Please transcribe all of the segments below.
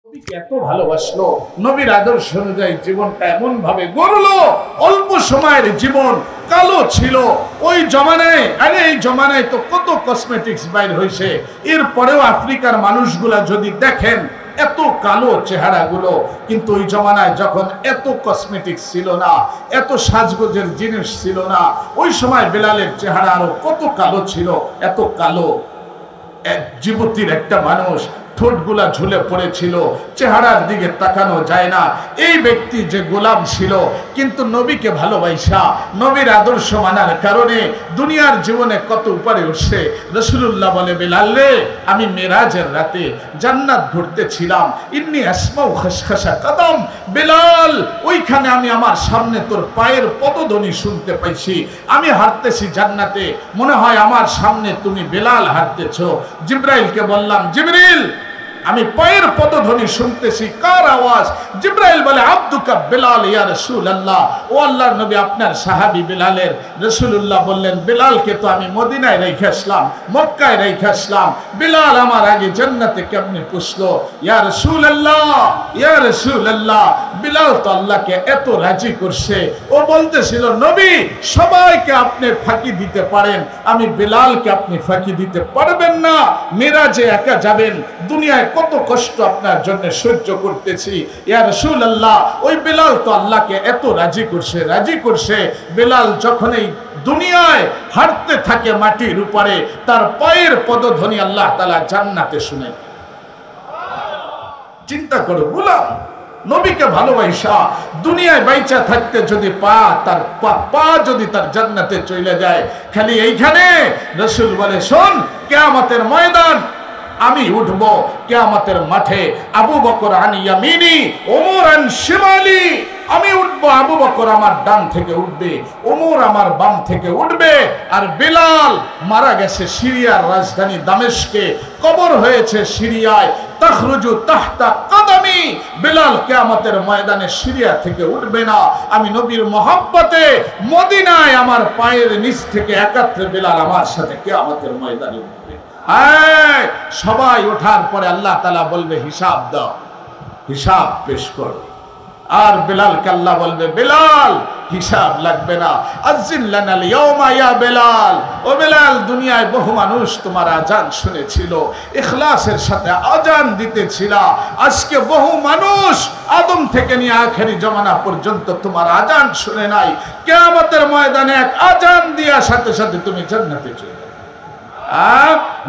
নবীকে এত ভালোবাসলো, নবীর আদর্শ অনুযায়ী জীবনটা এমন ভাবে গড়লো, অল্প সময়ের জীবন কালো ছিল ওই জমানায়। আরে এই জমানায় তো কত কসমেটিক্স বাইর হয়েছে, এরপরেও আফ্রিকার মানুষগুলা যদি দেখেন এত কালো চেহারাগুলো, কিন্তু ওই জমানায় যখন এত কসমেটিক্স ছিল না, এত সাজগোজের জিনিস ছিল না, ওই সময় বেলালের চেহারা আরো কত কালো ছিল। এত কালো এক যুবতীর একটা মানুষ, ঠোঁটগুলা ঝুলে পড়েছিল, চেহারার দিকে তাকানো যায় না। এই ব্যক্তি যে গোলাম ছিল, কিন্তু নবীকে ভালোবাসা, নবীর আদর্শ মানার কারণে দুনিয়ার জীবনে কত উপরে উঠছে। রাসূলুল্লাহ বলে, বেলাল রে, আমি মেরাজের রাতে জান্নাত ঘুরতেছিলাম, ইন্নী আসমাউ খাসখাসা কদম, বেলাল ওইখানে আমি আমার সামনে তোর পায়ের পদধ্বনি শুনতে পাইছি। আমি হাঁটতেছি জান্নাতে, মনে হয় আমার সামনে তুমি বেলাল হাঁটতেছো। জিবরাইলকে বললাম, জিবরিল আমি পায়ের পদধ্বনি শুনতেছি, কার আওয়াজ? জিবরাইল বলে, আব্দুকা বেলাল ইয়া রাসূলুল্লাহ, ও আল্লাহর নবী আপনার সাহাবী বেলালের। রাসূলুল্লাহ বললেন, বেলালকে তো আমি মদিনায় রেখে আসলাম, মক্কায় রেখে আসলাম, বেলাল আমার আগে জান্নাতে কেমনে পুষলো? ইয়া রাসূলুল্লাহ, ইয়া রাসূলুল্লাহ, বেলাল তো আল্লাহকে এত রাজি করছে, ও বলতেছিল, নবী সবাইকে আপনি ফাঁকি দিতে পারেন, আমি বেলালকে আপনি ফাঁকি দিতে পারবেন না। মিরাজে একা যাবেন, দুনিয়ায় কত কষ্ট আপনার জন্য সহ্য করতেছি। ইয়া রাসূলুল্লাহ, ওই বেলাল তো আল্লাহকে এত রাজি করছে। বেলাল যখন এই দুনিয়ায় হাঁটতে থাকে মাটির উপরে, তার পায়ের পদধ্বনি আল্লাহ তাআলা জান্নাতে শুনে। চিন্তা করো, গোলাম নবীকে ভালোবাসা, দুনিয়ায় বাইচা থাকতে যদি তার পা যদি তার জান্নাতে চলে যায়, খালি এইখানে রাসূল বলে, শোন, কিয়ামতের ময়দান আমি উঠব, কিয়ামতের মাঠে আবু বকর আন ইয়ামিনি ওমর আন শিমালি, আমি উঠবো, আবু বকর আমার ডান থেকে উঠবে, ওমর আমার বাম থেকে উঠবে। আর বেলাল মারা গেছে সিরিয়ার রাজধানী দামেস্কে, কবর হয়েছে সিরিয়ায়, তাখরুজু তাহতা কদমি, বেলাল কিয়ামতের ময়দানে সিরিয়া থেকে উঠবে না। আমি নবীর মহব্বতে মদিনায় আমার পায়ের নিচ থেকে একাত্রে বেলাল আমার সাথে কিয়ামতের ময়দানে উঠবে। সবাই ওঠার পরে আল্লাহ তাআলা বলবে, হিসাব দাও, হিসাব পেশ করো। আর বেলালকে আল্লাহ বলবে, বেলাল হিসাব লাগবে না, আযিন লানাল ইয়াওমা ইয়া বেলাল, ও বেলাল দুনিয়ায় বহু মানুষ তোমার আজান শুনেছিল, ইখলাসের সাথে আজান দিতেছিল, আজকে বহু মানুষ আদম থেকে নিয়ে আখেরি জামানা পর্যন্ত তোমার আজান শুনে নাই, কিয়ামতের ময়দানে এক আজান দেওয়ার সাথে সাথে তুমি জান্নাতে চলে যাবে।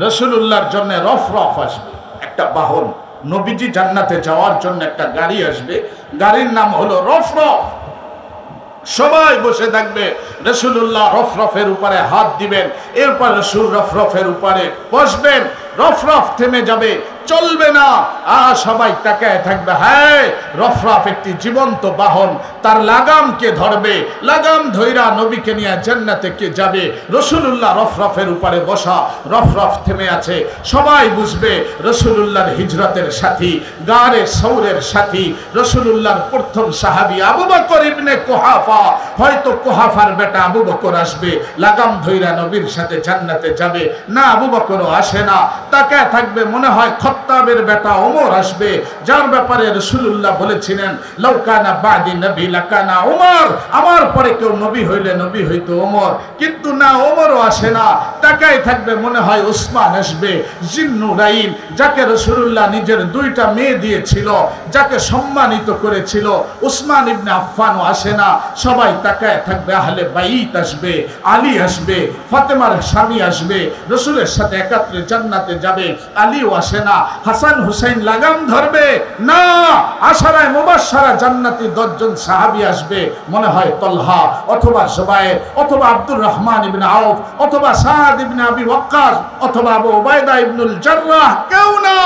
রাসূলুল্লাহর জন্য রফরফ আসবে, একটা বাহন, নবীজি জান্নাতে যাওয়ার জন্য একটা গাড়ি আসবে, গাড়ির নাম হলো রফরফ। সবাই বসে থাকবে, রাসূলুল্লাহ রফরফের উপরে হাত দিবেন, এরপর রাসূল রফরফের উপরে বসবেন, রফরফ থেমে যাবে, চলবে না। আর সবাই তাকায় থাকবে। হ্যাঁ, রফরফ একটি জীবন্ত বাহন, তার লাগাম কে ধরবে? লাগাম ধইরা নবীকে নিয়ে জান্নাতে কে যাবে? রাসূলুল্লাহ রফরফের উপরে বসা, রফরফ থেমে আছে। সবাই বুঝবে রাসূলুল্লাহর হিজরতের সাথী, গারে সৌরের সাথী, রাসূলুল্লাহর প্রথম সাহাবী আবু বকর ইবনে কুহাফা, হয়তো কুহাফার বেটা আবু বকর আসবে, লাগাম ধইরা নবীর সাথে জান্নাতে যাবে। না, আবু বকরও আসে না, তাকায় থাকবে, মনে হয় খত্তাবের বেটা ওমর আসবে, যার ব্যাপারে রাসূলুল্লাহ বলেছিলেন, লাউ কানা বাদি নবী লাকানা ওমর, আমার পরে কেউ নবী হইলে নবী হইতো ওমর। কিন্তু না, ওমরও আসে না, তাকায় থাকবে, মনে হয় ওসমান আসবে, জিন্নুরাইন, যাকে রাসূলুল্লাহ নিজের দুইটা মেয়ে দিয়েছিল, যাকে সম্মানিত করেছিল, ওসমান ইবনে আফফানও আসে না। সবাই তাকায় থাকবে, আহলে বাইত আসবে, আলী আসবে, ফাতেমার স্বামী আসবে, রাসূলের সাথে একাত্রে জান্নাতে যাবে, আলীও আসে না। হাসান হুসাইন লাগাম ধরবে না, আশারায়ে মুবাশশারা জান্নাতি 10 জন সাহাবী আসবে, মনে হয় তলহা অথবা জুবায়ের অথবা আব্দুর রহমান ইবনে আউফ অথবা সাদ ইবনে আবি ওয়াক্কাস অথবা আবু উবাইদা ইবনুল জাররাহ, কেউ না।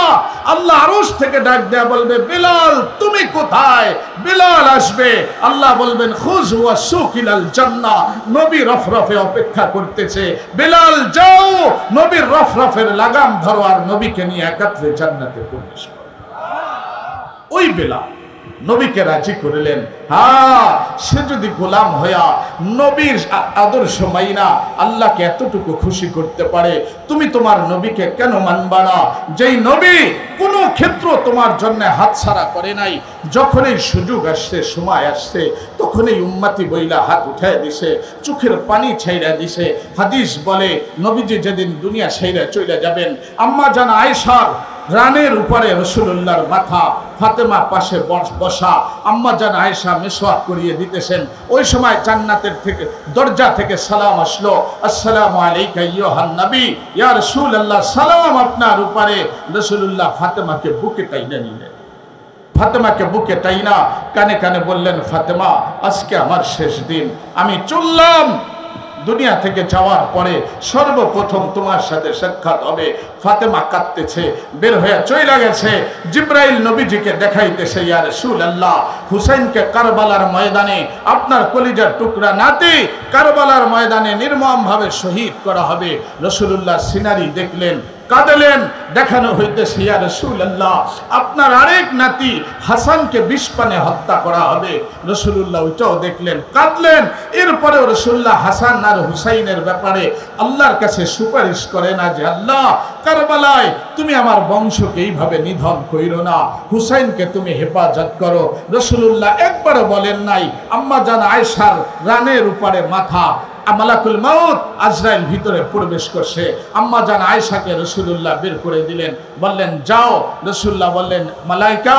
আল্লাহ আরশ থেকে ডাক দেয়া বলবে, বেলাল তুমি কোথায়? বেলাল আসবে, আল্লাহ বলবেন, খুজ ওয়া সুকিলাল জান্নাহ, নবী রফরফে অপেক্ষা করতেছে, বেলাল যাও, নবীর রফরফের লাগাম ধরো আর নবীকে নিয়ে একাত্রে জান্নাতে প্রবেশ করো। ওই বেলাল নবীকে রাজি করলেন। হ্যাঁ, সে যদি গোলাম হইয়া নবীর আদর্শ মাইনা আল্লাহকে এতটুকু খুশি করতে পারে, তুমি তোমার নবীকে কেন মানবা না? যেই নবী কোনো ক্ষেত্র তোমার জন্য হাতছাড়া করে নাই, যখনই সুযোগ আসছে, সময় আসছে, তখনই উম্মতি বইলা হাত উঠায় দিছে, চোখের পানি ছাইড়া দিছে। হাদিস বলে নবীজি যেদিন দুনিয়া ছাইড়া চলে যাবেন, আম্মা জান আয়েশার রানের উপরে রাসূলুল্লাহর মাথা, ফাতেমা পাশে বসা, আম্মা জান আয়েশা মিসওয়াক করিয়ে দিতেছেন। ওই সময় জান্নাতের থেকে দরজা থেকে সালাম আসলো, আসসালামু আলাইকা আইয়ুহান নবী, ইয়া রাসূলুল্লাহ, সালাম আপনার উপরে। রাসূলুল্লাহ ফাতেমাকে বুকে টাইনা নিলেন, ফাতেমাকে বুকে টাইনা কানে কানে বললেন, ফাতেমা, আজকে আমার শেষ দিন, আমি চললাম। দুনিয়া থেকে যাওয়ার পরে সর্বপ্রথম তোমার সাথে সাক্ষাৎ হবে। ফাতেমা কাঁদতেছে, বের হয়ে চলে গেছে। জিব্রাইল নবীজিকে দেখাইতেছে, ইয়া রাসূলুল্লাহ, হুসাইনকে কারবালার ময়দানে আপনার কলিজার টুকরা নাতি কারবালার ময়দানে নির্মমভাবে শহীদ করা হবে। রাসূলুল্লাহ সিনারি দেখলেন, কাঁদলেন, দেখানো হইতেছে, ইয়া রাসূলুল্লাহ, আপনার আরেক নাতি হাসানকে বিষপানে হত্যা করা হবে। রাসূলুল্লাহ ওইটাও দেখলেন, কাঁদলেন। এরপরেও রাসূলুল্লাহ হাসান আর হুসাইনের ব্যাপারে আল্লাহর কাছে সুপারিশ করে না যে, আল্লাহ, কারবালায় তুমি আমার বংশকে এইভাবে নিধন কইরো না, হুসাইনকে তুমি হেফাজত করো। রাসূলুল্লাহ একবারও বলেন নাই। আম্মা জান আয়েশার রানের উপরে মাথা, মালাকুল মাউত আজরাইল ভিতরে প্রবেশ করছে। আম্মা জান আয়েশাকে রাসূলুল্লাহ বের করে দিলেন, বললেন, যাও। রাসূলুল্লাহ বললেন, মালাইকা,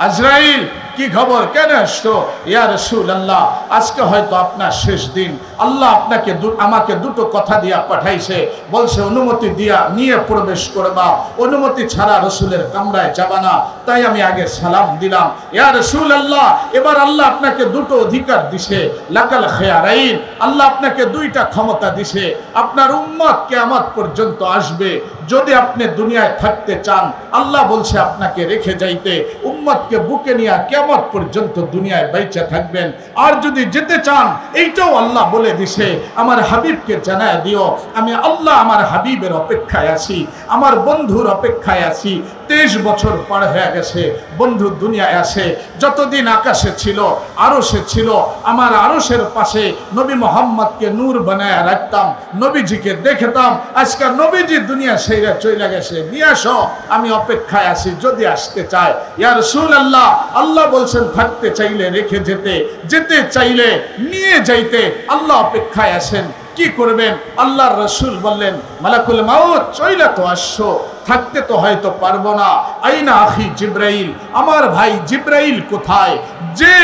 আজরাইল, কি খবর, কেন আসছো? ইয়া রাসূলুল্লাহ, আজকে হয়তো আপনার শেষ দিন, আল্লাহ আপনাকে আমাকে দুটো কথা দিয়া পাঠাইছে, বলছে অনুমতি দিয়া নিয়ে প্রবেশ করবা, অনুমতি ছাড়া রসুলের কামরায় যাবা না, তাই আমি আগে সালাম দিলাম। ইয়া রাসূলুল্লাহ, এবার আল্লাহ আপনাকে দুটো অধিকার দিছে, লাকাল খিয়ারাইন, আল্লাহ আপনাকে দুইটা ক্ষমতা দিছে। আপনার উম্মত কিয়ামত পর্যন্ত আসবে, যদি আপনি দুনিয়ায় থাকতে চান, আল্লাহ বলছে আপনাকে রেখে যাইতে, উম্মতকে বুকে নিয়ে কিয়ামত পর্যন্ত দুনিয়ায় বাইচা থাকবেন। আর যদি যেতে চান, এইটাও আল্লাহ বলে দিছে, আমার হাবিবকে জানায় দিও, আমি আল্লাহ আমার হাবিবের অপেক্ষায় আছি, আমার বন্ধুর অপেক্ষায় আছি। 23 বছর পার হয়ে গেছে, বন্ধু দুনিয়ায় আসে। যতদিন আকাশে ছিল, আরশে ছিল, আমার আরশের পাশে নবী মুহাম্মদকে নূর বানায় রাখতাম, নবীজিকে দেখতাম। আজকে নবীজি দুনিয়া ছেড়ে চলে গেছে, নিয়ে আসো, আমি অপেক্ষায় আছি, যদি আসতে চায়। ইয়া রাসূলুল্লাহ, আল্লাহ বলছেন থাকতে চাইলে রেখে যেতে, যেতে চাইলে নিয়ে যাইতে, আল্লাহ অপেক্ষায় আছেন। কি করবেন? আল্লাহর রাসূল বললেন, মালাকুল মাউত চইলা তো আসছো, থাকতে তো হয়তো পারবো না। আইনা আখি জিব্রাইল, আমার ভাই জিব্রাইল কোথায়? যে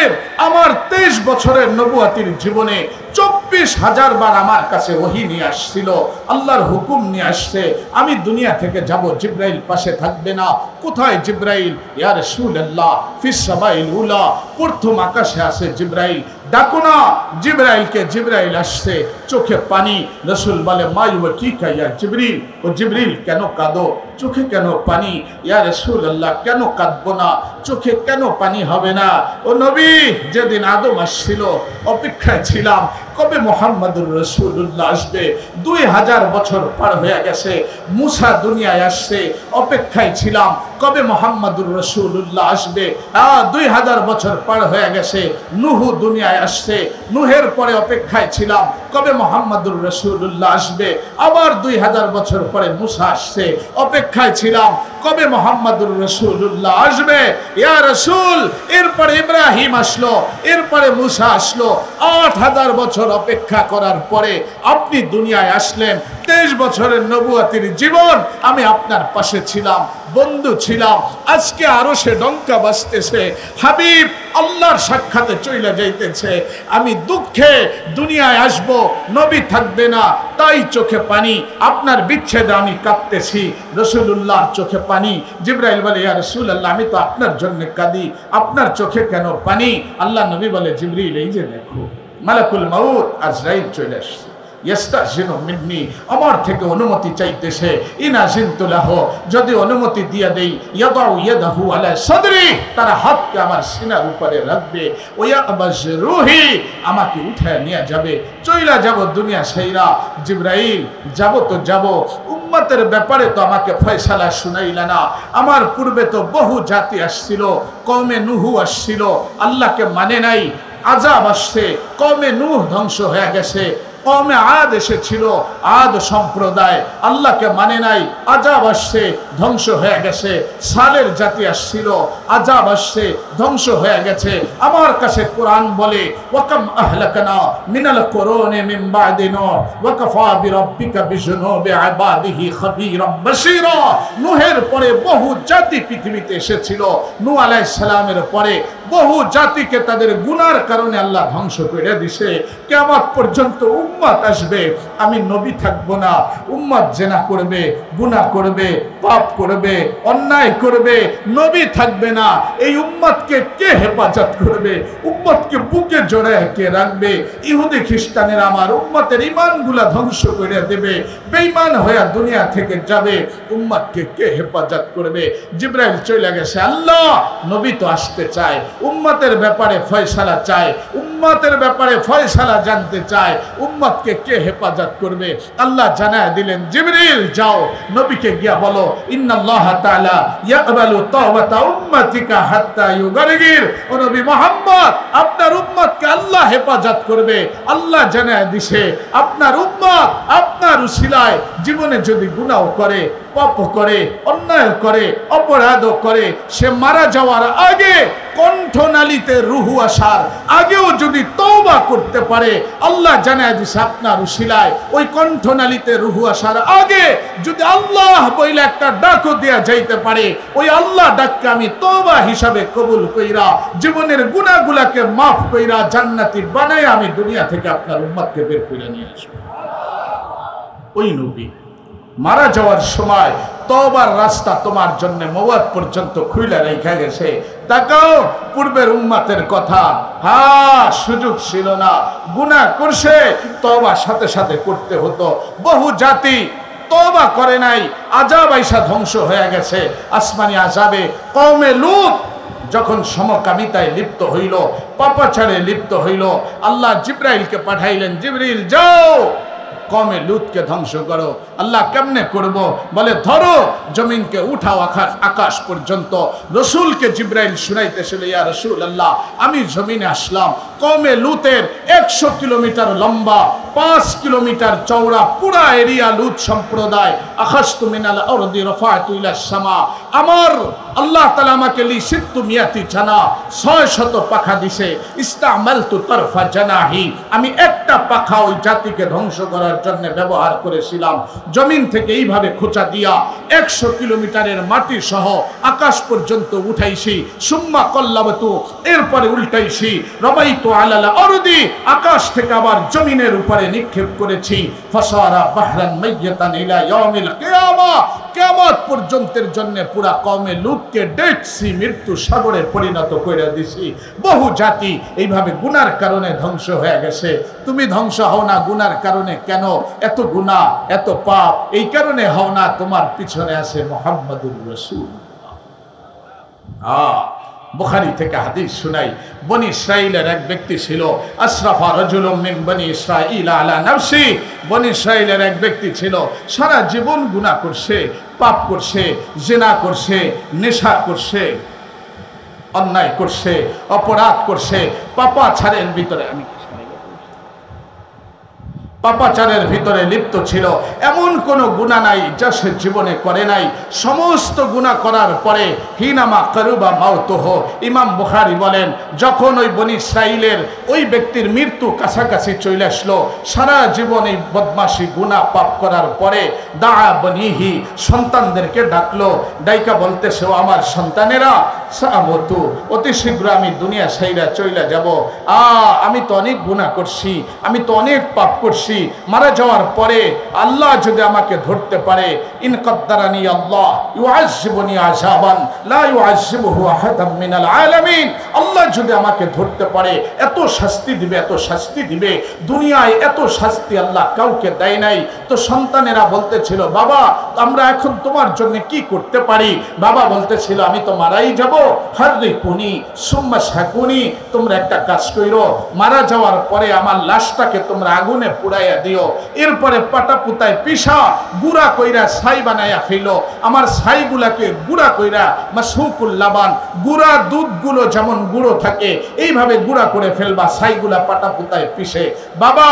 আমার 23 বছরের নবুয়াতির জীবনে 24,000 বার আমার কাছে ওহী নিয়ে আসছিল, আল্লাহর হুকুম নিয়ে আসছে, আমি দুনিয়া থেকে যাব, জিব্রাইল পাশে থাকবে না। কোথায় জিব্রাইল? ইয়া রাসূলুল্লাহ, ফিস সামাইল উলা, প্রথম আকাশে আছে জিব্রাইল, ডাকো না জিব্রাইলকে। জিব্রাইল আসছে, চোখে পানি। রাসূল বলে, মা ইউবকিকা ইয়া জিবরিল, ও জিবরিল কেন কাঁদো? চোখে কেন পানি? ইয়া রাসূলুল্লাহ, কেন কাঁদবো না? চোখে কেন পানি হবে না? ও নবী, যেদিন আদম আসছিল অপেক্ষায় ছিলাম, কবে মুহাম্মদুর রাসূলুল্লাহ আসবে। 2000 বছর পার হয়ে গেছে, মুসা দুনিয়ায় আসছে, অপেক্ষায় ছিলাম, কবে মুহাম্মদুর রাসূলুল্লাহ আসবে। 2000 বছর পার হয়ে গেছে, নূহ দুনিয়ায় আসছে, নূহের পরে অপেক্ষায় ছিলাম, কবে মুহাম্মদুর রাসূলুল্লাহ আসবে। আবার 2000 বছর পরে মুসা আসছে, অপেক্ষায় ছিলাম, কবে মুহাম্মদুর রাসূলুল্লাহ আসবে। ইয়া রাসূল, এরপরে ইব্রাহিম আসলো, এরপরে মুসা আসলো, 8000 বছর অপেক্ষা করার পরে আপনি দুনিয়ায় আসলেন। 23 বছরের নবুয়াতির জীবন আমি আপনার পাশে ছিলাম, বন্ধু ছিলাম। আজকে আরো সে ডঙ্কা বাজতেছে, হাবিব আল্লাহর সাক্ষাতে চলে যাইতেছে, আমি দুঃখে দুনিয়ায় আসব, নবী থাকবে না, তাই চোখে পানি, আপনার বিচ্ছেদে আমি কাঁদতেছি। রাসূলুল্লাহর চোখে পানি। জিবরাইল বলে, ইয়া রাসূলুল্লাহ, আমি তো আপনার জন্য কাঁদি, আপনার চোখে কেন পানি? আল্লাহ নবী বলে, জিবরিল, এই যে দেখো, মালাকুল মাউত আজরাইল চলে আসছে। ইস্তাজিনু মিন্নি, আমার থেকে অনুমতি চাইতেছে। ইন আজিনতু লাহু, যদি অনুমতি দিয়ে দেই, ইয়াদাউ ইয়াদাহু আলা সাদরি, তার হাতকে আমার সিনার উপরে রাখবে। ওয়ায়াবাজ রূহি, আমাকে উঠায় নিয়ে যাবে, চইলা যাব দুনিয়া ছাইরা। জিবরাইল, যাব তো যাব, উম্মতের ব্যাপারে তো আমাকে ফয়সালা শুনাইলা না। আমার পূর্বে তো বহু জাতি আসছিল, কওমে নূহ আসছিল, আল্লাহকে মানে নাই, আযাব আসছে, কওমে নূহ ধ্বংস হয়ে গেছে। কওমে আদ এসেছিল, আদ সম্প্রদায় আল্লাহকে মানে নাই, আযাব আসছে, ধ্বংস হয়ে গেছে। সালের জাতি আসছিল, আযাব আসছে, ধ্বংস হয়ে গেছে। আমার কাছে কোরআন বলে, ওয়াকাম আহলাকনা মিনাল কুরুনি মিন বাদি নূহ ওয়াকাফা বিরাব্বিকা বিজুনুবি ইবাদিহি খাবীরাম বাসীরা। নূহের পরে বহু জাতি পৃথিবীতে এসেছিল, নূহ আলাইহিস সালামের পরে বহু জাতিকে তাদের গুনার কারণে আল্লাহ ধ্বংস করে দিছে। কিয়ামত পর্যন্ত উম্মত আসবে, আমি নবী থাকবো না, উম্মত জিনা করবে, গুনাহ করবে, পাপ করবে, অন্যায় করবে, নবী থাকবে না। এই উম্মতকে কে হেফাজত করবে? উম্মতকে বুকে জড়ায় কে রাখবে? ইহুদি খ্রিস্টানেরা আমার উম্মতের ঈমানগুলা ধ্বংস করে দেবে, বেঈমান হয়ে দুনিয়া থেকে যাবে। উম্মতকে কে হেফাজত করবে? জিবরাইল চলে গেছে, আল্লাহ নবী তো আসতে চায়, উম্মতের ব্যাপারে ফয়সালা চায়, উম্মতের ব্যাপারে ফয়সালা জানতে চায়, উম্মতকে কে হেফাজত করবে? আল্লাহ জানায় দিলেন, জিবরিল যাও, নবীকে গিয়া বলো, ইন্নাল্লাহ তাআলা ইয়াকবালু তাওবাতা উম্মতিকা হাত্তা ইউগারগির। ও নবী মুহাম্মদ, আপনার উম্মতকে আল্লাহ হেফাজত করবে। আল্লাহ জানায় দিছে, আপনার উম্মত আপনার উসিলায় জীবনে যদি গুনাহ করে, পাপ করে, অন্যায় করে, অপরাধ করে, সে মারা যাওয়ার আগে, কণ্ঠনালীতে রুহু আসার আগেও যদি তওবা করতে পারে, আল্লাহ জানায় দিছে আপনার উসিলায় ওই কণ্ঠনালীতে রুহু আসার আগে যদি আল্লাহ বইলে একটা ডাকও দেয়া যাইতে পারে, ওই আল্লাহ ডাককে আমি তওবা হিসাবে কবুল কইরা জীবনের গুনাহগুলাকে মাফ কইরা জান্নাতি বানায় আমি দুনিয়া থেকে আপনার উম্মতকে বের করে নিয়ে আসবো। ওই নবী মারা যাওয়ার সময় তওবার রাস্তা তোমার জন্য মওয়াত পর্যন্ত খুইলা রেখে গেছে। তাকাও পূর্বের উম্মতের কথা, হ্যাঁ সুযোগ ছিল না, গুনাহ করছে, তওবা সাথে সাথে করতে হতো। বহু জাতি তওবা করে নাই, আযাব আইসা ধ্বংস হয়ে গেছে আসমানি আযাবে। কওমে লূত যখন সমকামিতায় লিপ্ত হইল, পাপাচারে লিপ্ত হইল, আল্লাহ জিবরাইলকে পাঠাইলেন, জিবরিল যাও কওমে লূতকে ধ্বংস করো। আল্লাহ কেমনে করব? বলে ধরো জমিনকে উঠাও আকাশ পর্যন্ত। রসুলকে জিবরাইল শুনাইতেছিল, ইয়া রাসূলুল্লাহ আমি জমিনে আসলাম, কওমে লূতের 100 কিলোমিটার লম্বা, 5 কিলোমিটার চওড়া পুরা এরিয়া লূত সম্প্রদায়। আখাযতু মিনাল আরদি রাফা'তু ইলাস সামা, আমার আল্লাহ তাআলা আমাকে লিসিত্তু মিয়াতি জানা, 600 পাখা দিছে। ইস্তামালতু তারফা জানাহি, আমি একটা পাখা ওই জাতিকে ধ্বংস করার জন্য ব্যবহার করেছিলাম। জমিন থেকে এইভাবে খোঁচা দিয়া 100 কিলোমিটারের মাটি সহ আকাশ পর্যন্ত উঠাইছি। সুম্মা কল্লাবতু, এরপরে উল্টাইছি। রবাইতু আলাল আরদি, আকাশ থেকে আবার জমিনের উপরে নিক্ষেপ করেছি। ফাসারা বাহরান মাইয়াতান ইলা ইয়াউমিল কিয়ামা, কিয়ামত পর্যন্তের জন্য পুরা কওমে লূতকে ডেড সি, মৃত্যু সাগরে পরিণত করে দিছি। বহু জাতি এইভাবে গুনার কারণে ধ্বংস হয়ে গেছে। তুমি ধ্বংস হও না গুনার কারণে কেন? এত গুনাহ, এত পাপ এই কারণে হও না, তোমার পিছনে আছে মুহাম্মাদুর রাসূলুল্লাহ। বুখারী থেকে হাদিস শুনাই, বনি ইসরাইলের এক ব্যক্তি ছিল, আশরাফা রাজুলুম মিন বনি ইসরাইল আলা নাফসি। বনি ইসরাইলের এক ব্যক্তি ছিল, সারা জীবন গুনাহ করছে, পাপ করছে, জিনা করছে, নেশা করছে, অন্যায় করছে, অপরাধ করছে, পাপাচারের ভিতরে পাপাচারের ভিতরে লিপ্ত ছিল। এমন কোনো গুনাহ নাই যা সে জীবনে করে নাই। সমস্ত গুনাহ করার পরে হিনামা কারুবা মাউতুহ, ইমাম বুখারী বলেন যখন ওই বনি ইসরাইলের ওই ব্যক্তির মৃত্যু কাছাকাছি চলে আসলো, সারা জীবন এই বদমাশি গুনাহ পাপ করার পরে দাআ বনিহি, সন্তানদেরকে ডাকলো, ডাইকা বলতেছে, আমার সন্তানেরা, সামতু, অতি শীঘ্র আমি দুনিয়া সাইরা চইলা যাব। আমি তো অনেক গুনাহ করছি, আমি তো অনেক পাপ করছি। মারা যাওয়ার পরে আল্লাহ যদি আমাকে ধরতে পারে, ইন কদ্দারানি আল্লাহ ইউআযিবুনি আযাবান লা ইউআযিবুহু আহাদাম মিনাল আলামিন। আল্লাহ যদি আমাকে ধরতে পারে, এত শাস্তি দিবে, এত শাস্তি দিবে, দুনিয়ায় এত শাস্তি আল্লাহ কাউকে দেয় নাই। তো সন্তানেরা বলতেছিল, বাবা আমরা এখন তোমার জন্য কি করতে পারি? বাবা বলতেছিল, আমি তো মারাই যাব। হাররিকুনি সুম্মা শাকুনি, তোমরা একটা কাজ কইরো, মারা যাওয়ার পরে আমার লাশটাকে তোমরা আগুনে পুড়াইয়া দিও, এরপরে পাটা পুতায় পিসা গুড়া কইরা ছাই বানাইয়া ফেলো। আমার ছাইগুলাকে গুড়া কইরা মাসহুকুল লাবান, গুড়া দুধগুলো যেমন গুঁড়ো থাকে এইভাবে গুড়া করে ফেলবা, ছাইগুলা পাটা পুতায় পিষে। বাবা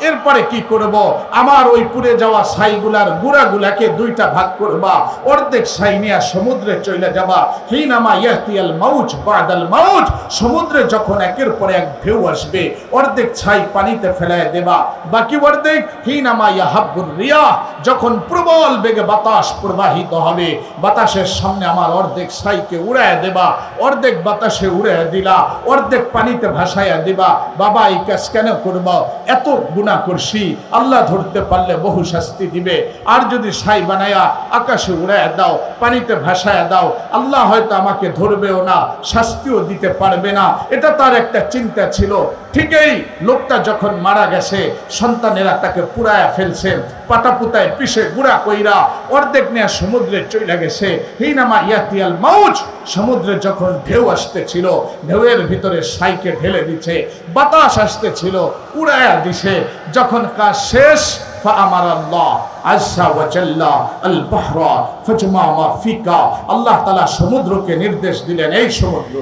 এরপরে কি করব? আমার ওই পুড়ে যাওয়া ছাইগুলার গুড়াগুলাকে দুইটা ভাগ করবা, অর্ধেক ছাই নিয়ে সমুদ্রে চলে যাবা। হিনামা ইয়াতিয়াল মাউজ বাদাল মাউজ, সমুদ্রে যখন একের পর এক ঢেউ আসবে, অর্ধেক ছাই পানিতে ফেলায় দেবা, বাকি অর্ধেক হিনামা ইয়াহাব্বুর রিয়াহ, যখন প্রবল বেগে বাতাস প্রবাহিত হবে, বাতাসের সামনে আমার অর্ধেক ছাইকে উড়ায় দেবা, অর্ধেক বাতাসে উড়ায় দিলা, অর্ধেক পানিতে ভাসাইয়া দিবা। বাবা এই কাজ কেন করবা? এত গুনাহ করছি, আল্লাহ ধরতে পারলে বহু শাস্তি দিবে। আর যদি ছাই বানায়া আকাশে উড়ায় দাও, পানিতে ভাসায়া দাও, আল্লাহ হয়তো আমাকে ধরবেও না, শাস্তিও দিতে পারবে না। এটা তার একটা চিন্তা ছিল। ঠিকই লোকটা যখন মারা গেছে, সন্তানেরা তাকে পুড়ায়া ফেলছেন, পাটা পুতায় পিষে গুড়া কইরা অর্ধেক নিয়ে সমুদ্রে চলে গেছে। হিনামা ইয়াতিয়াল মাউজ, সমুদ্রে যখন ঢেউ আসতেছিল, ঢেউয়ের ভিতরে ছাইকে ঢেলে দিচ্ছে, বাতাস আসতেছিল উড়ায়া দিছে। যখন কাজ শেষ, فأمر الله عز وجل البحر فجمع ما فيك, আল্লাহ তাআলা সমুদ্রকে নির্দেশ দিলেন, এই সমুদ্র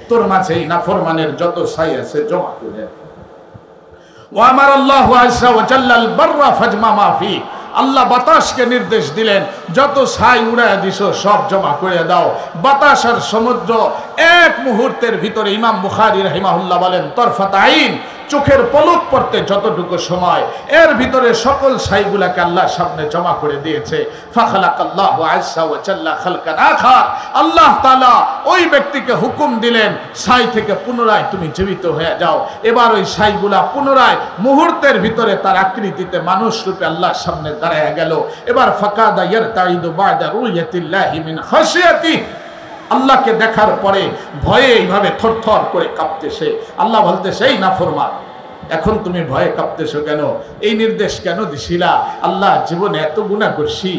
তোর মাঝে এই নাফরমানের যত ছাই আছে জমা করে। وأمر الله عز وجل البر فجمع ما فيك, আল্লাহ বাতাসকে নির্দেশ দিলেন, যত ছাই উড়ায় দিছো সব জমা করে দাও। বাতাস আর সমুদ্র এক মুহূর্তের ভিতরে, ইমাম বুখারী রাহিমাহুল্লাহ বলেন, তরফাত আইন, চোখের পলক পড়তে যতটুকু সময়, এর ভিতরে সকল ছাইগুলাকে আল্লাহর সামনে জমা করে দিয়েছে। ফাখালাকাল্লাহু আযজা ওয়া জাল্লা খালকান আখার, আল্লাহ তাআলা ওই ব্যক্তিকে হুকুম দিলেন, ছাই থেকে পুনরায় তুমি জীবিত হয়ে যাও। এবার ওই ছাইগুলা পুনরায় মুহূর্তের ভিতরে তার আকৃতিতে মানুষ রূপে আল্লাহর সামনে দাঁড়ায় গেল। এবার ফাকাদা ইয়ারতাইদু বাদা রুয়াতিল্লাহি মিন খাশিয়াতি, আল্লাহকে দেখার পরে ভয়ে এইভাবে থরথর করে কাঁপতেছে। আল্লাহ বলতেছে, এই নাফরমান, এখন তুমি ভয়ে কাঁপতেছো কেন? এই নির্দেশ কেন দিছিলা? আল্লাহ, জীবনে এত গুনাহ করছি,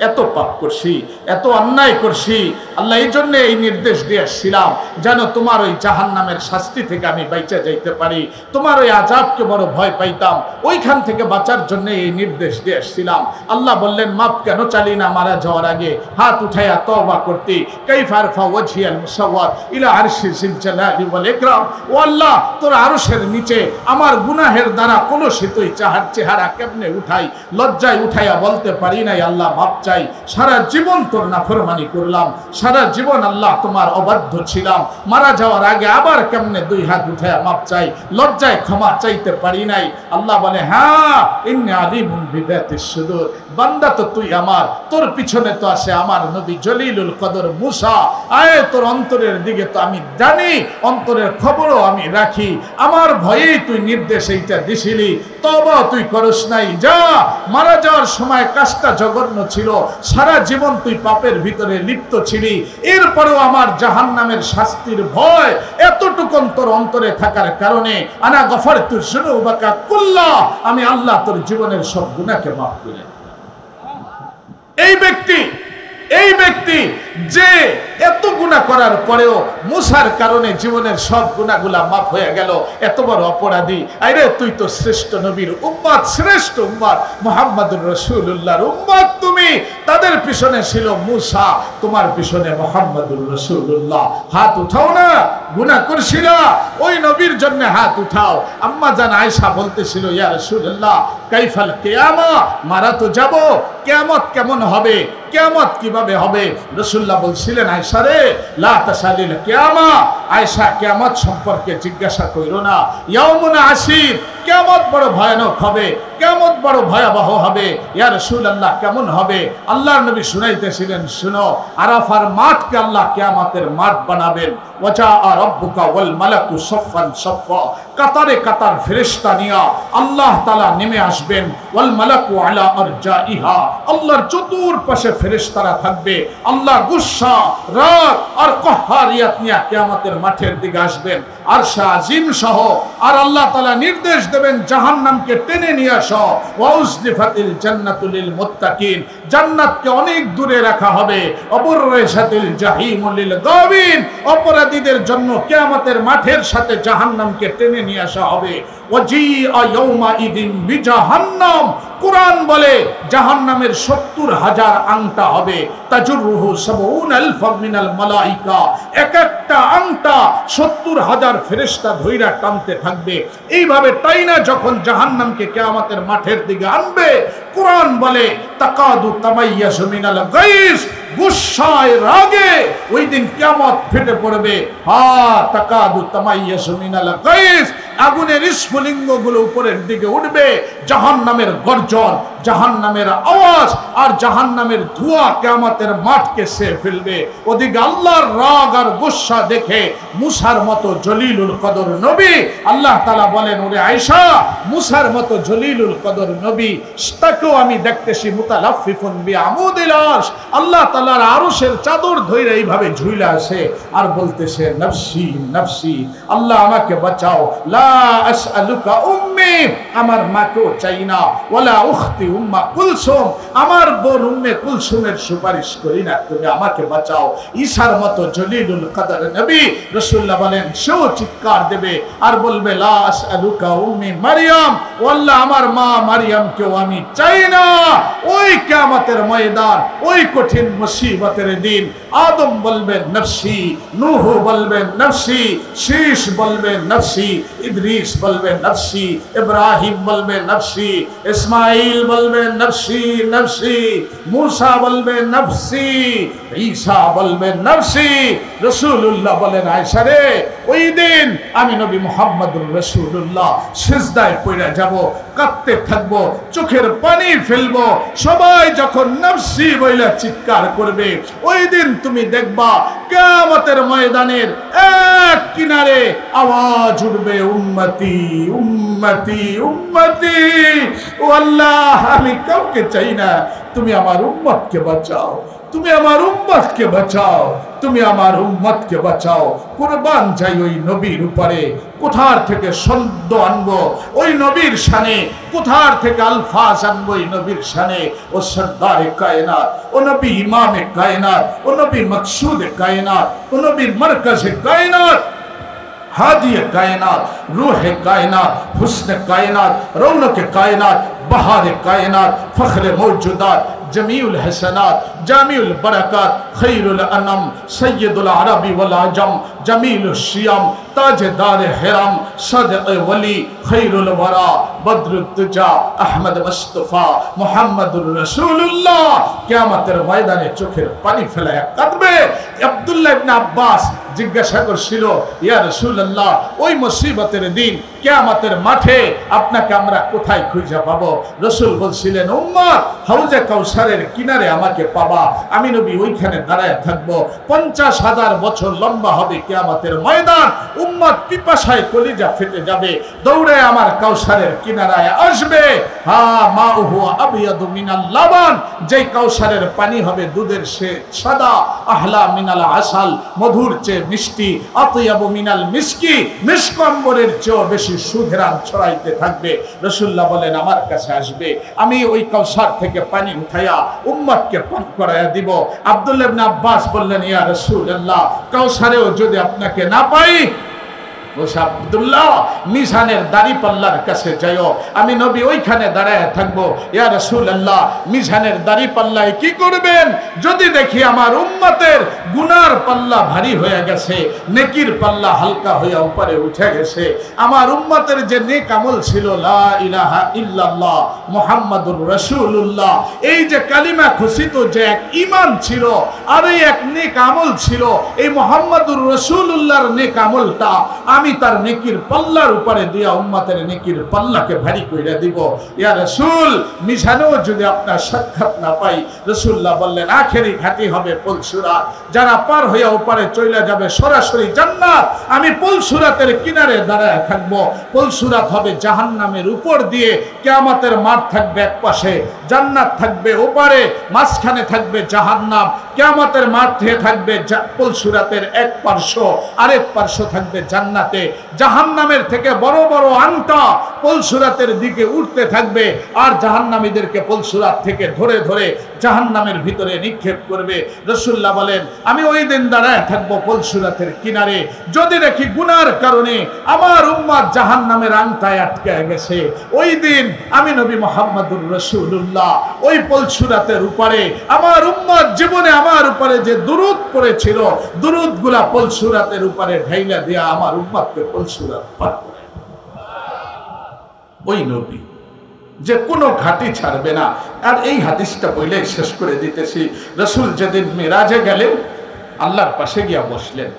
এত পাপ করছি, এত অন্যায় করছি, আল্লাহ এই জন্য এই নির্দেশ দিয়ে আসছিলাম, যেন তোমার ওই জাহান্নামের শাস্তি থেকে আমি বাইচা যাইতে পারি। তোমার ওই আযাবকে বড় ভয় পাইতাম, ওইখান থেকে বাঁচার জন্য এই নির্দেশ দিয়ে আসছিলাম। আল্লাহ বললেন, মাপ কেন চালি না মারা যাওয়ার আগে হাত উঠাইয়া তওবা করতে? কাইফা আরফা ওয়াজহিয়াল মুসাওয়ার ইলা আরশি জিল জালালি ওয়াল ইকরাম, ও আল্লাহ, তোর আরশের নিচে আমার গুনাহের দ্বারা কলুষিতই চেহারা কেমনে উঠাই? লজ্জায় উঠাইয়া বলতে পারি নাই আল্লাহ মাপ চাই। সারা জীবন তোর নাফরমানি করলাম, সারা জীবন আল্লাহ তোমার অবাধ্য ছিলাম, মারা যাওয়ার আগে আবার কেমনে দুই হাত উঠায়া মাপ চাই? লজ্জায় ক্ষমা চাইতে পারি নাই। আল্লাহ বলে, হ্যাঁ, ইন্নী আলিমুন বিযাতিস সুদূর, বান্দা তো তুই আমার, তোর পিছনে তো আছে আমার নবী জলিলুল কদর মুসা। আয়, তোর অন্তরের দিকে তো আমি জানি, অন্তরের খবরও আমি রাখি। আমার ভয়েই তুই নির্দেশ এইটা দিছিলি, তওবা তুই করস নাই। যা, মারা যাওয়ার সময় কাজটা জঘন্য ছিল, সারা জীবন তুই পাপের ভিতরে লিপ্ত ছিলি, এরপরেও আমার জাহান্নামের শাস্তির ভয় এতটুকু তোর অন্তরে থাকার কারণে আনা গফারতু যুনুবাকা কুল্লা, আমি আল্লাহ তোর জীবনের সব গুনাহকে মাফ করে। এই ব্যক্তি যে এত গুনাহ করার পরেও মুসার কারণে জীবনের সব গুনাহগুলা মাফ হয়ে গেল, এত বড় অপরাধী। আরে তুই তো শ্রেষ্ঠ নবীর উম্মত, শ্রেষ্ঠ উম্মত মুহাম্মদুর রাসূলুল্লাহর উম্মত তুমি। তাদের পিছনে ছিল মুসা, তোমার পিছনে মুহাম্মদুর রাসূলুল্লাহ। হাত উঠাও না, গুনাহ করছিল, ওই নবীর জন্য হাত উঠাও। আম্মা জান আয়েশা বলতেছিল, ইয়া রাসূলুল্লাহ কাইফাল কিয়ামা, মারা তো যাব, কিয়ামত কেমন হবে, কিয়ামত কিভাবে হবে? রাসূল রাসূলুল্লাহ বলছিলেন, আয়েশা রে লা তাসালিল কিয়ামা, আয়েশা কিয়ামত সম্পর্কে জিজ্ঞাসা কইরো না। ইয়াউমুন আসির, কিয়ামত বড় ভয়ানক হবে, কিয়ামত বড় ভয়াবহ হবে। ইয়া রাসূলুল্লাহ কেমন হবে? আল্লাহর নবী শুনাইতেছিলেন, শুনো, আরাফার মাঠকে আল্লাহ কিয়ামতের মাঠ বানাবেন। ওয়াজা রাব্বুকা ওয়াল মালাকু সাফফান সাফফা, কাতারে কাতার ফেরেশতা নিয়া আল্লাহ তাআলা নেমে আসবেন। ওয়াল মালাকু আলা আরজাইহা, আল্লাহর চতুর্পাশে ফেরেশতারা থাকবে। আল্লাহ গুসা, রাগ আর কহারিয়াত নিয়ে কিয়ামতের মাঠের দিকে আসবেন আরশে আজিম সহ। আর আল্লাহ তাআলা নির্দেশ দেবেন জাহান্নামকে টেনে নিয়ে আসো। ওয়াউজলিফাতিল জান্নাতু লিল মুত্তাকিন, জান্নাতকে অনেক দূরে রাখা হবে। অবররাইসাতিল জাহিমু লিল গাবিন, অপরাধীদের জন্য কিয়ামতের মাঠের সাথে জাহান্নামকে টেনে নিয়ে আসা হবে। ওয়াজিআ ইয়াউমা ইদিন বিজাহান্নাম, কুরআন বলে জাহান্নামের ৭০,০০০ আংটা হবে। তাজুরুহু ৭০,০০০ মিনাল মালাইকা, এক একটা আংটা ৭০,০০০ ফেরেশতা ধইরা টানতে থাকবে। এইভাবে টাইনা যখন জাহান্নামকে কিয়ামতের মাঠের দিকে আনবে, কুরআন বলে তাকাদু তামাইয়াসু মিনাল গাইস, গুসায় রাগে ওই দিন কিয়ামত ফেটে পড়বে। তাকাদু তামাইয়াসু মিনাল গাইস, আগুনের স্ফুলিঙ্গগুলো উপরের দিকে উঠবে। জাহান্নামের গর্জন, জাহান্নামের আওয়াজ আর জাহান্নামের ধোঁয়া কিয়ামতের মাঠকে সে ফেলবে। ওদিকে আল্লাহর রাগ আর গুসা দেখে মুসার মতো জলিলুল কদর নবী, আল্লাহ তাআলা বলেন, ওরে আয়েশা, মুসার মতো জলিলুল কদর নবী, তাকেও আমি দেখতেছি মুতালাফফিফুন বিআমুদিল আরশ, আল্লাহ তাআলার আরশের চাদর ধইরা এইভাবে ঝুইলা আসে আর বলতেছে, নফসি নফসি, আল্লাহ আমাকে বাঁচাও। লা আসআলুকা উম্মি, আমার মাকেও চাই না। ওয়ালা উখতি উম্মা কুলসুম, আমার বোন উম্মে কুলসুমের সুপারিশ করি না, তুমি আমাকে বাঁচাও। ঈসার মতো জলিলুল কদর নবী, রাসূলুল্লাহ বলেন, সেও চিৎকার দেবে আর বলবে, লা আসআলুকা উম্মি মারইয়াম, ও আল্লাহ আমার মা মারইয়ামকেও আমি চাই না। ওই কিয়ামতের ময়দান, ওই কঠিন মুসিবতের দিন আদম বলবেন নফসি, নূহ বলবেন নফসি, শীশ বলবেন নফসি, ইদ্রিস বলবেন নফসি, ইব্রাহিম বলবেন নফসি, ইসমাইল বলবেন নফসি নফসি, মুসা বলবেন নফসি, ঈসা বলবেন নফসি। রাসূলুল্লাহ বলেন, আয়েশা রে, ওই দিন আমি নবী মুহাম্মদুর রাসূলুল্লাহ সিজদায় পড়ে যাব, কাঁদতে থাকব, চোখের পানি ফেলবো। সবাই যখন নফসি বইলা চিৎকার করবে, ওই দিন তুমি দেখবা কিয়ামতের ময়দানের এক কিনারে আওয়াজ উঠবে, উম্মতি উম্মতি উম্মতি। ও আল্লাহ, আমি কাউকে চাই না, তুমি আমার উম্মতকে বাঁচাও, তুমি আমার উম্মতকে বাঁচাও, তুমি আমার উম্মতকে বাঁচাও। কুরবান যাই ওই নবীর উপরে, কোথার থেকে শব্দ আনবো ওই নবীর শানে, কোথার থেকে আলফাজ আনবো ওই নবীর শানে। ও সরদারে কায়নাত, ও নবী ইমামে কায়নাত, ও নবী মকসুদে কায়নাত, ও নবীর মারকাজে কায়নাত, হাদিয়ে কায়নাত, রূহে কায়নাত, হুসনে কায়নাত, রৌনকে কায়নাত, बहार कायनात, फ़ख्र मौजूदात, जमीउल हसनात, जामिउल बरक़ात, खैरुल अनम, सय्यदुल अरबी वल अजम, जमीलुल शियम, ताजदार हिरम, सदक़ वली, खैरुल वरा, बद्रुत्तुजा, अहमद मुस्तफ़ा, मुहम्मदुर रसूलुल्लाह। कियामतेर मयदाने चोखेर पानी फेलाया काঁদবে। আব্দুল্লাহ ইবনে আব্বাস জিজ্ঞাসা করছিল, ইয়া রাসূলুল্লাহ, ওই মুসিবতের দিন কিয়ামতের মাঠে আপনাকে আমরা কোথায় খুঁজে পাবো? রাসূল বলছিলেন, উম্মত হাউজে কাউসারের কিনারে আমাকে পাবা, আমি নবী ওইখানে দাঁড়ায় থাকবো। 50,000 বছর লম্বা হবে কিয়ামতের ময়দান। উম্মত পিপাসায় কলিজা ফেটে যাবে, দৌড়ে আমার কাউসারের কিনারায় আসবে। মাউহু আবিয়াদু মিনাল লাবান, যেই কাউসারের পানি হবে দুধের সে সাদা, আহলা মিনাল আসাল, মধুর চেয়ে মিষ্টি, আতয়াবু মিনাল মিসকি, মিসকম্বরের চেয়েও বেশি সুঘ্রাণ ছড়াইতে থাকবে। রাসূলুল্লাহ বলেন, আমার কাছে আসবে, আমি ওই কাউসার থেকে পানি উঠাইয়া উম্মতকে পান করাইয়া দিব। আব্দুল্লাহ ইবনে আব্বাস বললেন, ইয়া রাসূলুল্লাহ, কাউসারেও যদি আপনাকে না পাই, বলছে আব্দুল্লাহ মিজানের দাড়ি পাল্লার কাছে যাইও, আমি নবী ওইখানে দাঁড়ায় থাকবো। ইয়া রাসূলুল্লাহ মিজানের দাড়ি পাল্লায় কি করবেন? যদি দেখি আমার উম্মতের গুনার পাল্লা ভারী হয়ে গেছে, নেকির পাল্লা হালকা হয়ে উপরে উঠে গেছে, আমার উম্মতের যে নেক আমল ছিল লা ইলাহা ইল্লাল্লাহ মুহাম্মাদুর রাসূলুল্লাহ, এই যে কালিমা ঘোষিত যে এক ঈমান ছিল আর এই এক নেক আমল ছিল, এই মুহাম্মাদুর রাসূলুল্লাহর নেক আমলটা আমি তার নেকির পাল্লার উপরে দিয়া উম্মতের নেকির পাল্লাকে ভারী কইরা দিব। ইয়া রাসূল মিজানেও যদি আপনার সাক্ষাৎ না পাই, রাসূলুল্লাহ বললেন আখেরি ঘাটি হবে পুলসুরাত, যারা পার হইয়া উপরে চলে যাবে সরাসরি জান্নাত, আমি পুলসুরাতের কিনারে দাঁড়ায় থাকবো। পুলসুরাত হবে জাহান্নামের উপর দিয়ে, কিয়ামতের মাঠ থাকবে এক পাশে, জান্নাত থাকবে ওপারে, মাঝখানে থাকবে জাহান্নাম। কিয়ামতের মাঠে থাকবে পুলসুরাতের এক পার্শ্ব, আরেক পার্শ্ব থাকবে জান্নাতে। জাহান্নামের থেকে বড় বড় আংটা পুলসুরাতের দিকে উঠতে থাকবে, আর জাহান্নামীদেরকে পুলসুরাত থেকে ধরে ধরে জাহান্নামের ভিতরে নিক্ষেপ করবে। রাসূলুল্লাহ বলেন আমি ওই দিন দাঁড়ায় থাকবো পুলসুরাতের কিনারে, যদি দেখি গুনার কারণে আমার উম্মত জাহান্নামের আংটায় আটকে গেছে, ওই দিন আমি নবী মুহাম্মদুর রাসূলুল্লাহ ওই পুলসুরাতের উপরে আমার উম্মত জীবনে আমার উপরে যে দুরূদ পড়েছিল, দুরূদগুলা পুলসুরাতের উপরে ঢাইলা দিয়া আমার উম্মতকে পুলসুরাত পার করে। ওই নবী যে কোনো ঘাটি ছাড়বে না। আর এই হাদিসটা বইলে শেষ করে দিতেছি। রাসূল যেদিন মিরাজে গেলেন, আল্লাহর পাশে গিয়া বসলেন,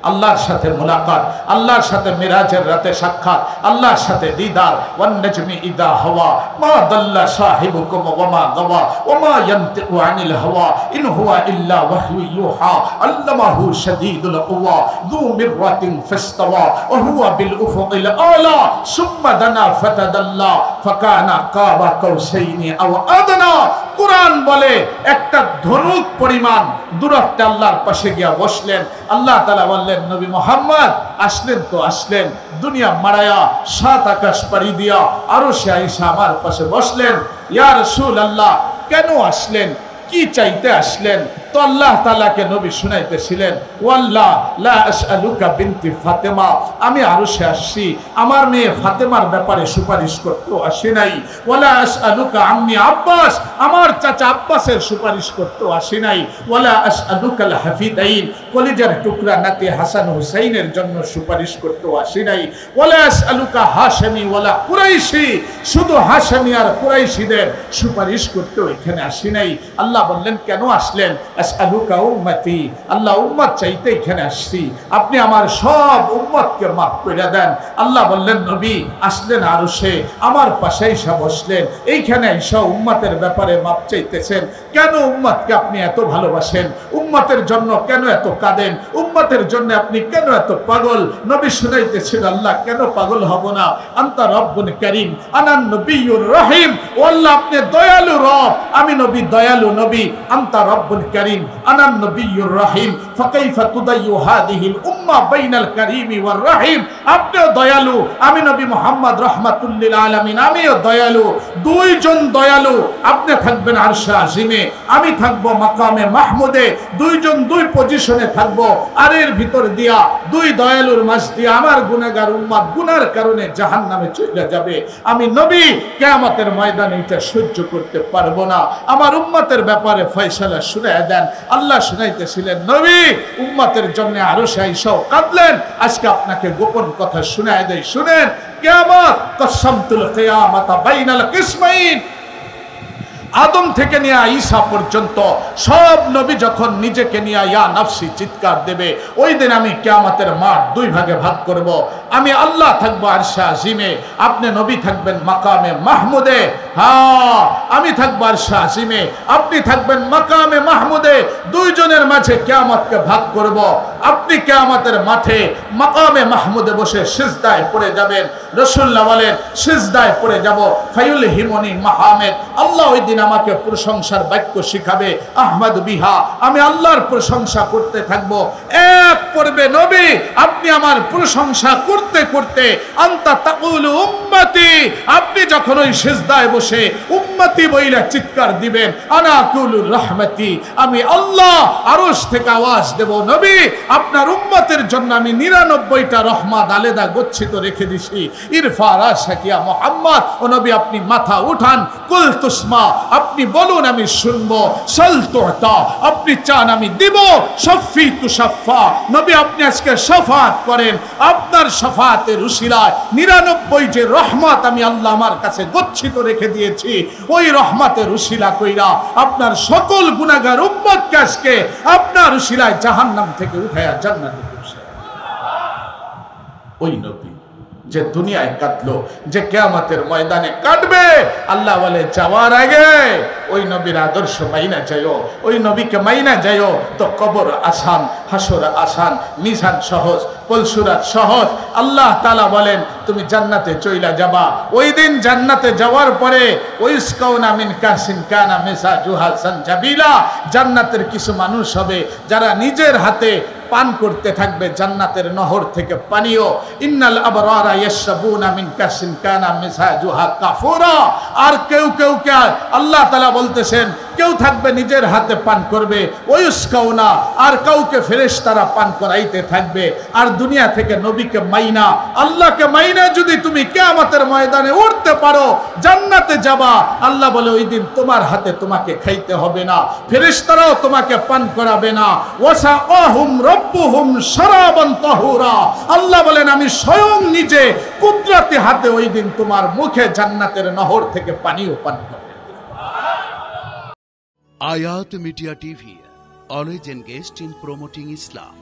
আল্লাহর সাথে মুলাকাত, আল্লাহর সাথে মিরাজের রাতে সাক্ষাৎ, আল্লাহর সাথে দিদার। ওয়ান নাজমি ইদা হাওয়া মা দাল্লা সাহিবুকুম ওয়া মা গাওয়া ওয়া মা ইয়ানতিকু আনিল হাওয়া ইন হুয়া ইল্লা ওয়াহয়ু ইউহা আল্লামাহু শাদীদুল কুওয়া যু মিররাতিন ফাসতাওয়া ওয়া হুয়া বিল উফুকিল আলা সুম্মা দানা ফাতাদাল্লা ফাকানা কাবা কাউসাইনি আও আদনা। কুরআন বলে একটা ধনুক পরিমাণ দূরত্বে আল্লাহর পাশে গিয়া বসলেন। আল্লাহ তাআলা বললেন নবী মুহাম্মদ আসলেন তো আসলেন, দুনিয়া মারায়া সাত আকাশ পাড়ি দিয়া আরশে আয়েশা আমার পাশে বসলেন। ইয়া রাসূলুল্লাহ কেন আসলেন, কি চাইতে আসলেন? তো আল্লাহ তাআলাকে নবী শুনাইতেছিলেন, ওয়াল্লাহ লা আসআলুকা বিনতি ফাতেমা, আমি আরশে আসছি আমার মেয়ে ফাতেমার ব্যাপারে সুপারিশ করতে আসি নাই। ওয়ালা আসআলুকা আম্মি আব্বাস, আমার চাচা আব্বাসের সুপারিশ করতে আসি নাই। ওয়ালা আসআলুকাল হাফিদাইন, কলিজার টুকরা নাতি হাসান হুসাইনের জন্য সুপারিশ করতে আসি নাই। ওয়ালা আসআলুকা হাশমি ওয়ালা কুরাইশি, শুধু হাশমি আর কুরাইশিদের সুপারিশ করতে এখানে আসি নাই। আল্লাহ বললেন কেন আসলেন? আসআলুকা উম্মতি, আল্লাহ উম্মত চাইতে এখানে আসছি, আপনি আমার সব উম্মতকে মাফ করে দেন। আল্লাহ বললেন নবী আসলেন আরশে, আমার পাশে এসে বসলেন, এইখানে এসে উম্মতের ব্যাপারে মাফ চাইতেছেন। কেন উম্মতকে আপনি এত ভালোবাসেন? উম্মতের জন্য কেন এত কাঁদেন? উম্মতের জন্য আপনি কেন এত পাগল? নবী শুনাইতেছেন আল্লাহ কেন পাগল হব না? আনতা রব্বুন কারীম আনান নবিয়্যুর রহিম, ও আল্লাহ আপনি দয়ালু রব, আমি নবী দয়ালু নবী। আনতা রব্বুল কারীম আনান নবিয়্যুর রহিম, ফাকাইফা তুদাইয়ু হাদিহিল উম্মাহ বাইনাল কারীমি ওয়ার রহিম, আপনিও দয়ালু, আমি নবী মুহাম্মদ রাহমাতুল লিল আলামিন আমিও দয়ালু, দুইজন দয়ালু। আপনি থাকবেন আরশে আজিমে, আমি থাকবো মাকামে মাহমুদে, দুইজন দুই পজিশনে থাকবো। আর এর ভিতর দিয়া দুই দয়ালুর মাঝ দিয়া আমার গুনাহগার উম্মত গুনার কারণে জাহান্নামে চলে যাবে। আমি নবী কিয়ামতের ময়দানে এটা সহ্য করতে পারবো না। আমার উম্মতের ব্যাপারে ফয়সালা শুনায় দেন। আল্লাহ শুনাইতেছিলেন নবী উম্মতের জন্য আরশে আয়েশাও কাঁদলেন। আজকে আপনাকে গোপন কথা শুনায় দেই, শুনেন। কিয়ামত কসমতুল কিয়ামাতা বাইনাল কিসমাইন, আদম থেকে নিয়ে ঈসা পর্যন্ত সব নবী যখন নিজেকে নিয়ে ইয়া নাফসি চিৎকার দেবে, ওই দিন আমি কিয়ামতের মাঠ দুই ভাগে ভাগ করব। আমি আল্লাহ থাকবো আরশে আজিমে, আপনি নবী থাকবেন মাকামে মাহমুদে। হ্যাঁ আমি থাকবো আরশে আজিমে, আপনি থাকবেন মাকামে মাহমুদে। দুইজনের মাঝে কিয়ামতকে ভাগ করব। আপনি কিয়ামতের মাঠে মাকামে মাহমুদে বসে সিজদায় পড়ে যাবেন। রাসূলুল্লাহ বলেন সিজদায় পড়ে যাব, ফায়ুল হিমনি মাহমুদ, আল্লাহ ওই দিন আমাকে প্রশংসার বাক্য শিখাবে আহমদ বিহা, আমি আল্লাহর প্রশংসা করতে থাকবো। এক পর্বে নবী আপনি আমার প্রশংসা করতে করতে আনতা তাকুলু উম্মতি, আপনি যখন ওই সিজদায় বসে উম্মতি বইলা চিৎকার দিবেন, আনা কুলুর রাহমাতি, আমি আল্লাহ আরশ থেকে আওয়াজ দেব, নবী আপনার উম্মতের জন্য আমি 99টা রহমত আলাদা গচ্ছিত রেখে দিছি। ইরফা রাশাকিয়া মুহাম্মদ, ও নবী আপনি মাথা উঠান, কুল তুসমা আপনি বলুন আমি শুনবো, সাল তুতা আপনি চান আমি দিব, শাফি তুশাফা নবী আপনি আজকে শাফাত করেন, আপনার শাফাতের উসিলায় 99 যে রহমত আমি আল্লাহ আমার কাছে গচ্ছিত রেখে দিয়েছি, ওই রহমতের উসিলা কইরা আপনার সকল গুনাহগার উম্মতকে আজকে আপনার উসিলায় জাহান্নাম থেকে উঠায়া জান্নাতে পৌঁছায়। ওই নবী যে দুনিয়ায় কাটলো, যে কিয়ামতের ময়দানে কাটবে, আল্লাহ বলে যাওয়ার আগে ওই নবীর আদর্শ মাইনা যাইও, ওই নবীকে মাইনা যাইও, তো কবর আসান, হাসর আসান, মিজান সহজ, পলসুরাত সহজ। আল্লাহ তাআলা বলেন তুমি জান্নাতে চইলা যাবা। ওই দিন জান্নাতে যাওয়ার পরে ওয়াইসকাউনা মিন কাসিন কানা মিসাজুহা সানজাবিলা, জান্নাতের কিছু মানুষ হবে যারা নিজের হাতে পান করতে থাকবে জান্নাতের নহর থেকে পানীয়। ইন্নাল আবরারা ইয়াশরাবুনা মিন কাসিন কানা মিসাজুহা কাফুরা। আর কেউ কে আল্লাহ তাআলা বলতেছেন কেউ থাকবে নিজের হাতে পান করবে, ওয়াইসকাউনা আর কাউকে ফেরেশতারা পান করাইতে থাকবে। আর দুনিয়া থেকে নবীকে মাইনা, আল্লাহকে মাইনা যদি তুমি কিয়ামতের ময়দানে উঠতে পারো, জান্নাতে যাবা। আল্লাহ বলে ওই দিন তোমার হাতে তোমাকে খাইতে হবে না, ফেরেশতারাও তোমাকে পান করাবে না। ওয়াসাআহুম রাব্বুহুম শারাবান তাহুরা, আল্লাহ বলেন আমি স্বয়ং নিজে কুদরতি হাতে ওই দিন তোমার মুখে জান্নাতের নহর থেকে পানিও পান করব। Ayat Media TV, always engaged in promoting Islam.